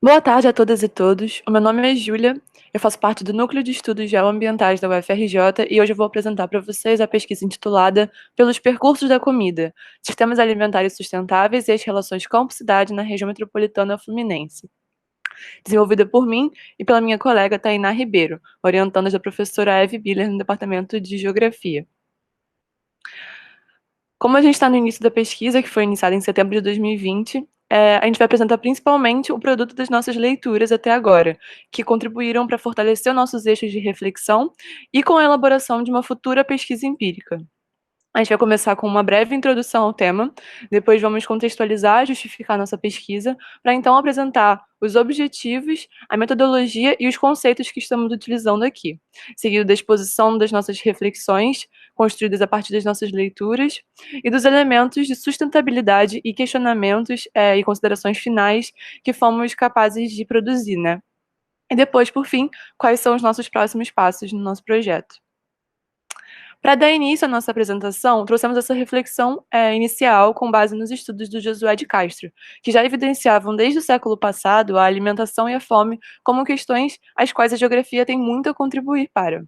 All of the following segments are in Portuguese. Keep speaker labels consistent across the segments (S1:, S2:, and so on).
S1: Boa tarde a todas e todos. O meu nome é Júlia, eu faço parte do Núcleo de Estudos Geoambientais da UFRJ e hoje eu vou apresentar para vocês a pesquisa intitulada Pelos Percursos da Comida, Sistemas Alimentares Sustentáveis e as Relações Campo-Cidade na Região Metropolitana Fluminense, desenvolvida por mim e pela minha colega Tainá Ribeiro, orientandas da professora Eve Biller no Departamento de Geografia. Como a gente está no início da pesquisa, que foi iniciada em setembro de 2020, a gente vai apresentar principalmente o produto das nossas leituras até agora, que contribuíram para fortalecer nossos eixos de reflexão e com a elaboração de uma futura pesquisa empírica. A gente vai começar com uma breve introdução ao tema, depois vamos contextualizar e justificar nossa pesquisa, para então apresentar os objetivos, a metodologia e os conceitos que estamos utilizando aqui, seguido da exposição das nossas reflexões, construídas a partir das nossas leituras, e dos elementos de sustentabilidade e questionamentos e considerações finais que fomos capazes de produzir, né? E depois, por fim, quais são os nossos próximos passos no nosso projeto. Para dar início à nossa apresentação, trouxemos essa reflexão inicial com base nos estudos do Josué de Castro, que já evidenciavam desde o século passado a alimentação e a fome como questões às quais a geografia tem muito a contribuir para.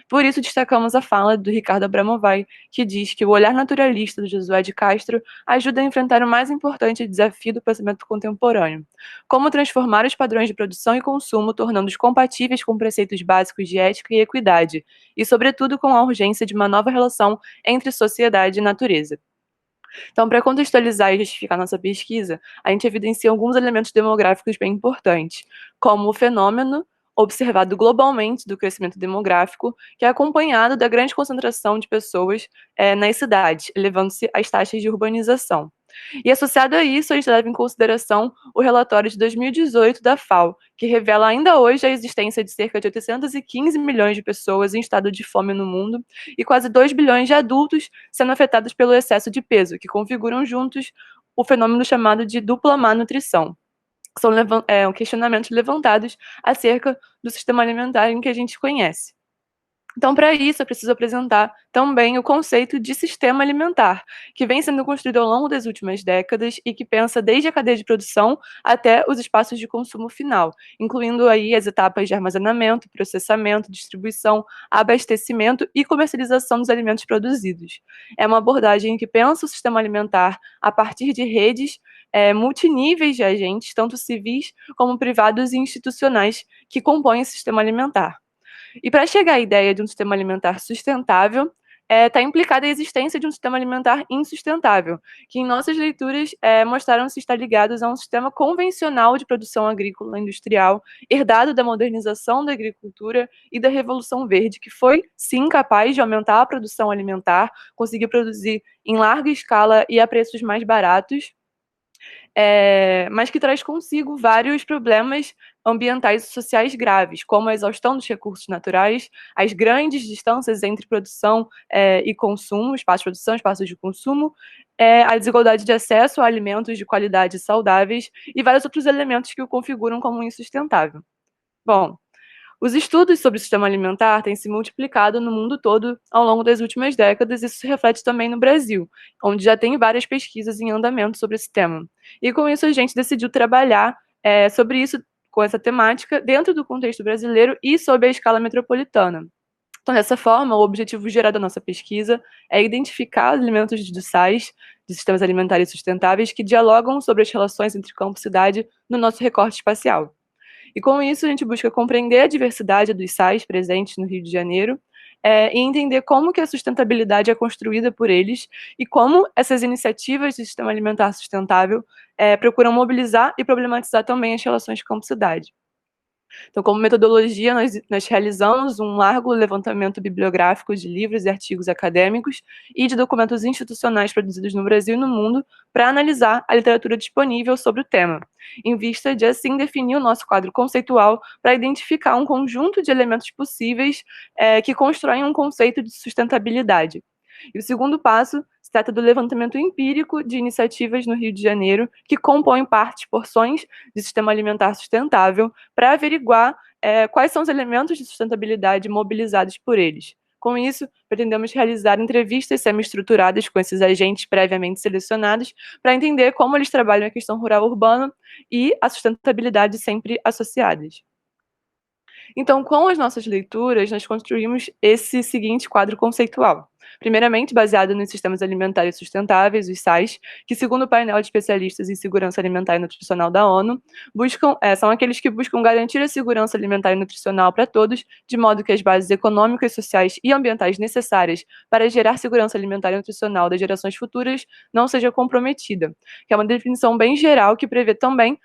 S1: Por isso, destacamos a fala do Ricardo Abramovay, que diz que o olhar naturalista do Josué de Castro ajuda a enfrentar o mais importante desafio do pensamento contemporâneo: como transformar os padrões de produção e consumo, tornando-os compatíveis com preceitos básicos de ética e equidade, e, sobretudo, com a urgência de uma nova relação entre sociedade e natureza. Então, para contextualizar e justificar nossa pesquisa, a gente evidencia alguns elementos demográficos bem importantes, como o fenômeno observado globalmente do crescimento demográfico, que é acompanhado da grande concentração de pessoas nas cidades, elevando-se as taxas de urbanização. E associado a isso, a gente leva em consideração o relatório de 2018 da FAO, que revela ainda hoje a existência de cerca de 815 milhões de pessoas em estado de fome no mundo e quase 2 bilhões de adultos sendo afetados pelo excesso de peso, que configuram juntos o fenômeno chamado de dupla má nutrição. São questionamentos levantados acerca do sistema alimentar em que a gente conhece. Então, para isso, eu preciso apresentar também o conceito de sistema alimentar, que vem sendo construído ao longo das últimas décadas e que pensa desde a cadeia de produção até os espaços de consumo final, incluindo aí as etapas de armazenamento, processamento, distribuição, abastecimento e comercialização dos alimentos produzidos. É uma abordagem que pensa o sistema alimentar a partir de redes multiníveis de agentes, tanto civis como privados e institucionais, que compõem o sistema alimentar. E para chegar à ideia de um sistema alimentar sustentável, está implicada a existência de um sistema alimentar insustentável, que em nossas leituras mostraram-se estar ligados a um sistema convencional de produção agrícola industrial, herdado da modernização da agricultura e da Revolução Verde, que foi, sim, capaz de aumentar a produção alimentar, conseguir produzir em larga escala e a preços mais baratos, mas que traz consigo vários problemas ambientais e sociais graves, como a exaustão dos recursos naturais, as grandes distâncias entre produção e consumo, espaços de produção, espaços de consumo, a desigualdade de acesso a alimentos de qualidade saudáveis e vários outros elementos que o configuram como insustentável. Bom, os estudos sobre o sistema alimentar têm se multiplicado no mundo todo ao longo das últimas décadas, e isso se reflete também no Brasil, onde já tem várias pesquisas em andamento sobre esse tema. E com isso a gente decidiu trabalhar sobre isso, com essa temática, dentro do contexto brasileiro e sob a escala metropolitana. Então, dessa forma, o objetivo geral da nossa pesquisa é identificar alimentos de sais, de sistemas alimentares sustentáveis, que dialogam sobre as relações entre campo e cidade no nosso recorte espacial. E com isso, a gente busca compreender a diversidade dos sais presentes no Rio de Janeiro e entender como que a sustentabilidade é construída por eles e como essas iniciativas de sistema alimentar sustentável procuram mobilizar e problematizar também as relações campo-cidade. Então, como metodologia, nós realizamos um largo levantamento bibliográfico de livros e artigos acadêmicos e de documentos institucionais produzidos no Brasil e no mundo para analisar a literatura disponível sobre o tema, em vista de, assim, definir o nosso quadro conceitual para identificar um conjunto de elementos possíveis que constroem um conceito de sustentabilidade. E o segundo passo se trata do levantamento empírico de iniciativas no Rio de Janeiro que compõem partes, porções de sistema alimentar sustentável para averiguar quais são os elementos de sustentabilidade mobilizados por eles. Com isso, pretendemos realizar entrevistas semi-estruturadas com esses agentes previamente selecionados para entender como eles trabalham a questão rural-urbana e a sustentabilidade sempre associadas. Então, com as nossas leituras, nós construímos esse seguinte quadro conceitual. Primeiramente, baseado nos sistemas alimentares sustentáveis, os SAIS, que, segundo o painel de especialistas em segurança alimentar e nutricional da ONU, são aqueles que buscam garantir a segurança alimentar e nutricional para todos, de modo que as bases econômicas, sociais e ambientais necessárias para gerar segurança alimentar e nutricional das gerações futuras não seja comprometida, que é uma definição bem geral que prevê também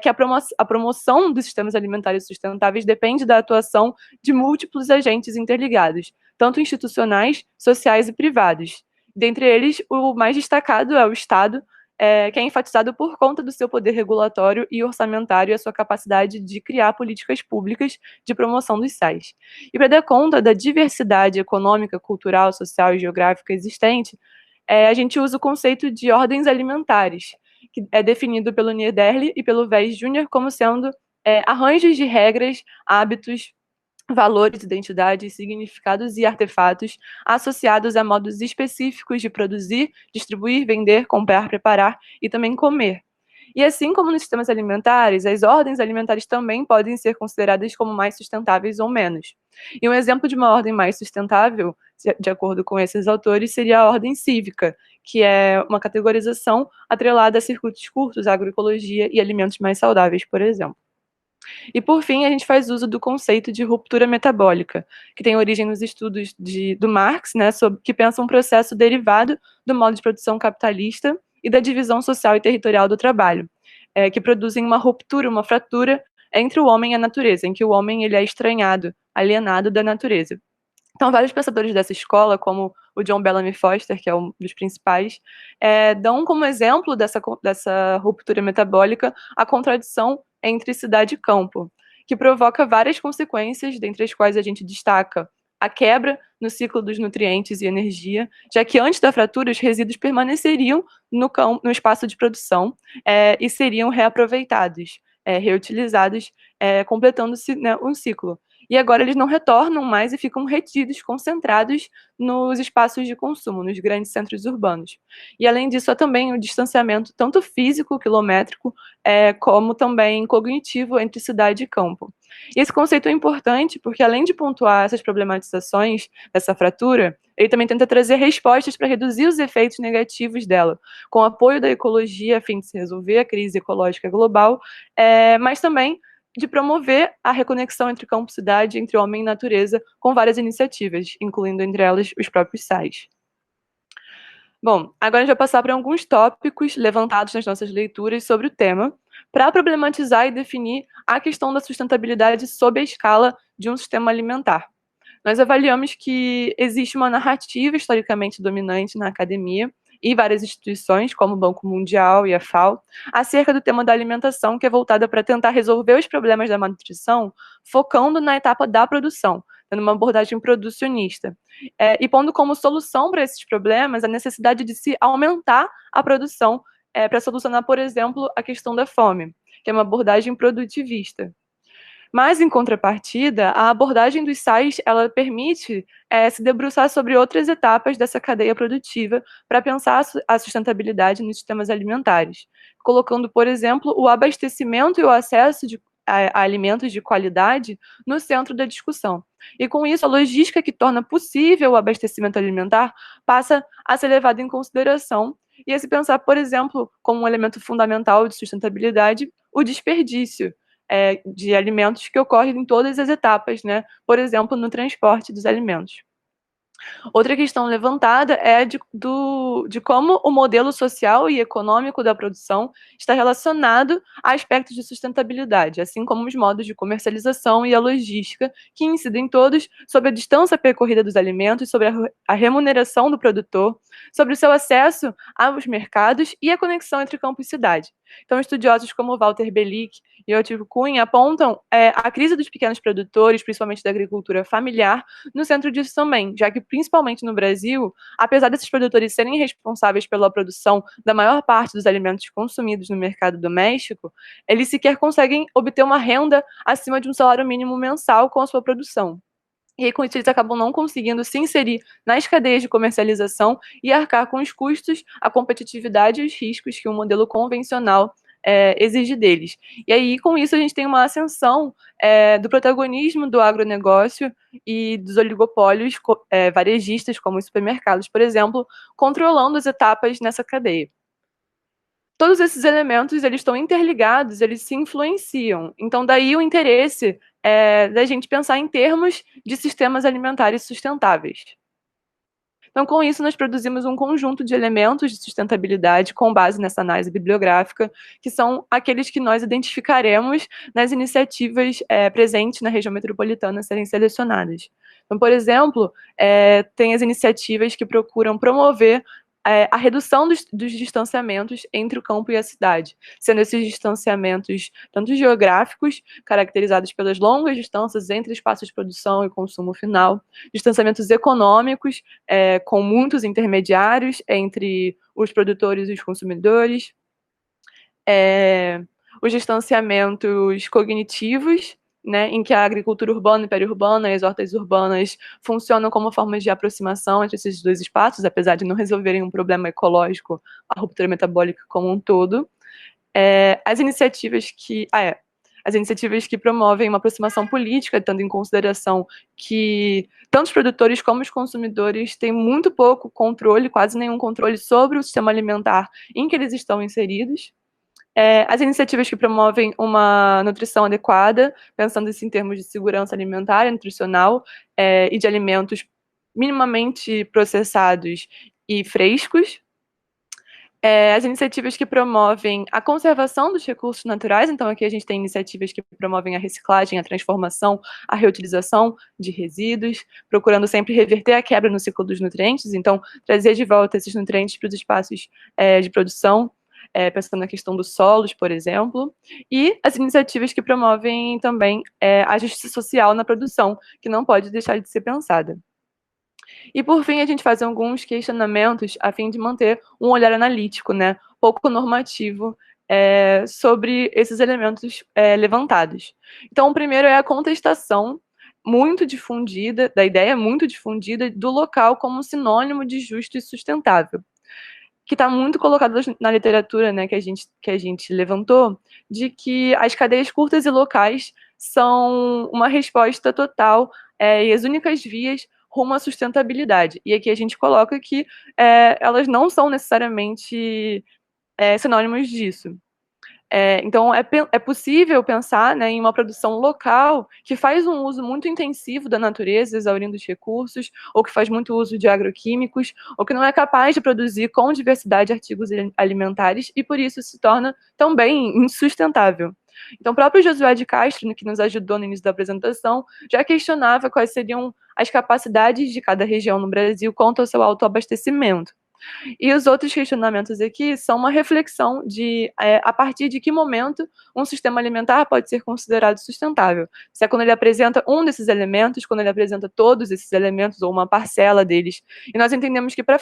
S1: que a promoção dos sistemas alimentares sustentáveis depende da atuação de múltiplos agentes interligados, tanto institucionais, sociais e privados. Dentre eles, o mais destacado é o Estado, que é enfatizado por conta do seu poder regulatório e orçamentário e a sua capacidade de criar políticas públicas de promoção dos SAIs. E para dar conta da diversidade econômica, cultural, social e geográfica existente, a gente usa o conceito de ordens alimentares, que é definido pelo Niederle e pelo Weiss Jr. como sendo arranjos de regras, hábitos, valores, identidades, significados e artefatos associados a modos específicos de produzir, distribuir, vender, comprar, preparar e também comer. E assim como nos sistemas alimentares, as ordens alimentares também podem ser consideradas como mais sustentáveis ou menos. E um exemplo de uma ordem mais sustentável, de acordo com esses autores, seria a ordem cívica, que é uma categorização atrelada a circuitos curtos, agroecologia e alimentos mais saudáveis, por exemplo. E, por fim, a gente faz uso do conceito de ruptura metabólica, que tem origem nos estudos do Marx, né, que pensa um processo derivado do modo de produção capitalista e da divisão social e territorial do trabalho, que produzem uma ruptura, uma fratura entre o homem e a natureza, em que o homem ele é estranhado, alienado da natureza. Então, vários pensadores dessa escola, como o John Bellamy Foster, que é um dos principais, dão como exemplo dessa ruptura metabólica a contradição entre cidade e campo, que provoca várias consequências, dentre as quais a gente destaca a quebra no ciclo dos nutrientes e energia, já que antes da fratura os resíduos permaneceriam no espaço de produção e seriam reaproveitados, reutilizados, completando-se, né, um ciclo. E agora eles não retornam mais e ficam retidos, concentrados nos espaços de consumo, nos grandes centros urbanos. E além disso, há também o distanciamento tanto físico, quilométrico, como também cognitivo entre cidade e campo. E esse conceito é importante porque, além de pontuar essas problematizações dessa fratura, ele também tenta trazer respostas para reduzir os efeitos negativos dela, com o apoio da ecologia a fim de se resolver a crise ecológica global, mas também de promover a reconexão entre campo e cidade, entre homem e natureza, com várias iniciativas, incluindo entre elas os próprios SAIs. Bom, agora a gente vai passar para alguns tópicos levantados nas nossas leituras sobre o tema, para problematizar e definir a questão da sustentabilidade sob a escala de um sistema alimentar. Nós avaliamos que existe uma narrativa historicamente dominante na academia e várias instituições, como o Banco Mundial e a FAO, acerca do tema da alimentação, que é voltada para tentar resolver os problemas da malnutrição, focando na etapa da produção, dando uma abordagem producionista, e pondo como solução para esses problemas a necessidade de se aumentar a produção para solucionar, por exemplo, a questão da fome, que é uma abordagem produtivista. Mas, em contrapartida, a abordagem dos SAIs, ela permite se debruçar sobre outras etapas dessa cadeia produtiva para pensar a sustentabilidade nos sistemas alimentares, colocando, por exemplo, o abastecimento e o acesso a alimentos de qualidade no centro da discussão. E, com isso, a logística que torna possível o abastecimento alimentar passa a ser levada em consideração e a se pensar, por exemplo, como um elemento fundamental de sustentabilidade, o desperdício, de alimentos que ocorre em todas as etapas, né? Por exemplo, no transporte dos alimentos. Outra questão levantada é de como o modelo social e econômico da produção está relacionado a aspectos de sustentabilidade, assim como os modos de comercialização e a logística, que incidem todos sobre a distância percorrida dos alimentos, sobre a remuneração do produtor, sobre o seu acesso aos mercados e a conexão entre campo e cidade. Então, estudiosos como Walter Belick e Ottavio Cunha apontam a crise dos pequenos produtores, principalmente da agricultura familiar, no centro disso também, já que, principalmente no Brasil, apesar desses produtores serem responsáveis pela produção da maior parte dos alimentos consumidos no mercado doméstico, eles sequer conseguem obter uma renda acima de um salário mínimo mensal com a sua produção. E aí, com isso, eles acabam não conseguindo se inserir nas cadeias de comercialização e arcar com os custos, a competitividade e os riscos que o modelo convencional exige deles. E aí, com isso, a gente tem uma ascensão do protagonismo do agronegócio e dos oligopólios varejistas, como os supermercados, por exemplo, controlando as etapas nessa cadeia. Todos esses elementos, eles estão interligados, eles se influenciam. Então, daí o interesse da gente pensar em termos de sistemas alimentares sustentáveis. Então, com isso, nós produzimos um conjunto de elementos de sustentabilidade com base nessa análise bibliográfica, que são aqueles que nós identificaremos nas iniciativas presentes na região metropolitana serem selecionadas. Então, por exemplo, tem as iniciativas que procuram promover a redução dos distanciamentos entre o campo e a cidade, sendo esses distanciamentos tanto geográficos, caracterizados pelas longas distâncias entre espaços de produção e consumo final, distanciamentos econômicos, com muitos intermediários entre os produtores e os consumidores, os distanciamentos cognitivos, né, em que a agricultura urbana e periurbana e as hortas urbanas funcionam como formas de aproximação entre esses dois espaços, apesar de não resolverem um problema ecológico, a ruptura metabólica como um todo. As iniciativas que promovem uma aproximação política, tendo em consideração que tanto os produtores como os consumidores têm muito pouco controle, quase nenhum controle sobre o sistema alimentar em que eles estão inseridos. As iniciativas que promovem uma nutrição adequada, pensando em termos de segurança alimentar e nutricional, e de alimentos minimamente processados e frescos. As iniciativas que promovem a conservação dos recursos naturais, então aqui a gente tem iniciativas que promovem a reciclagem, a transformação, a reutilização de resíduos, procurando sempre reverter a quebra no ciclo dos nutrientes, então trazer de volta esses nutrientes para os espaços de produção, pensando na questão dos solos, por exemplo, e as iniciativas que promovem também a justiça social na produção, que não pode deixar de ser pensada. E, por fim, a gente faz alguns questionamentos a fim de manter um olhar analítico, né, pouco normativo, sobre esses elementos levantados. Então, o primeiro é a contestação muito difundida, da ideia muito difundida do local como sinônimo de justo e sustentável, que está muito colocado na literatura, né, que a gente levantou, de que as cadeias curtas e locais são uma resposta total e as únicas vias rumo à sustentabilidade. E aqui a gente coloca que elas não são necessariamente sinônimos disso. Então, é possível pensar, né, em uma produção local que faz um uso muito intensivo da natureza, exaurindo os recursos, ou que faz muito uso de agroquímicos, ou que não é capaz de produzir com diversidade artigos alimentares e, por isso, se torna também insustentável. Então, o próprio Josué de Castro, que nos ajudou no início da apresentação, já questionava quais seriam as capacidades de cada região no Brasil quanto ao seu autoabastecimento. E os outros questionamentos aqui são uma reflexão de a partir de que momento um sistema alimentar pode ser considerado sustentável. Se é quando ele apresenta um desses elementos, quando ele apresenta todos esses elementos ou uma parcela deles. E nós entendemos que para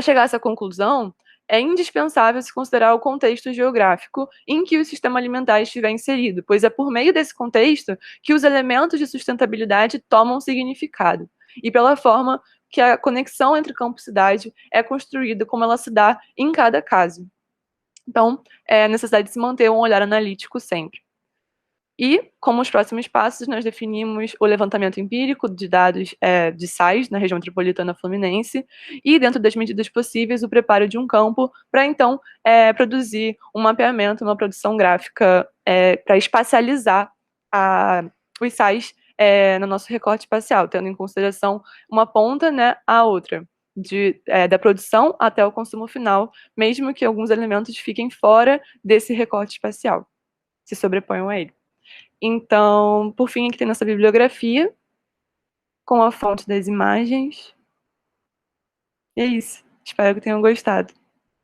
S1: chegar a essa conclusão, é indispensável se considerar o contexto geográfico em que o sistema alimentar estiver inserido, pois é por meio desse contexto que os elementos de sustentabilidade tomam significado, e pela forma que a conexão entre campo e cidade é construída, como ela se dá em cada caso. Então, é a necessidade de se manter um olhar analítico sempre. E, como os próximos passos, nós definimos o levantamento empírico de dados de sais na região metropolitana fluminense e, dentro das medidas possíveis, o preparo de um campo para, então, produzir um mapeamento, uma produção gráfica para espacializar os sais no nosso recorte espacial, tendo em consideração uma ponta, né, a outra, da produção até o consumo final, mesmo que alguns elementos fiquem fora desse recorte espacial, se sobreponham a ele. Então, por fim, aqui tem nossa bibliografia, com a fonte das imagens. E é isso. Espero que tenham gostado.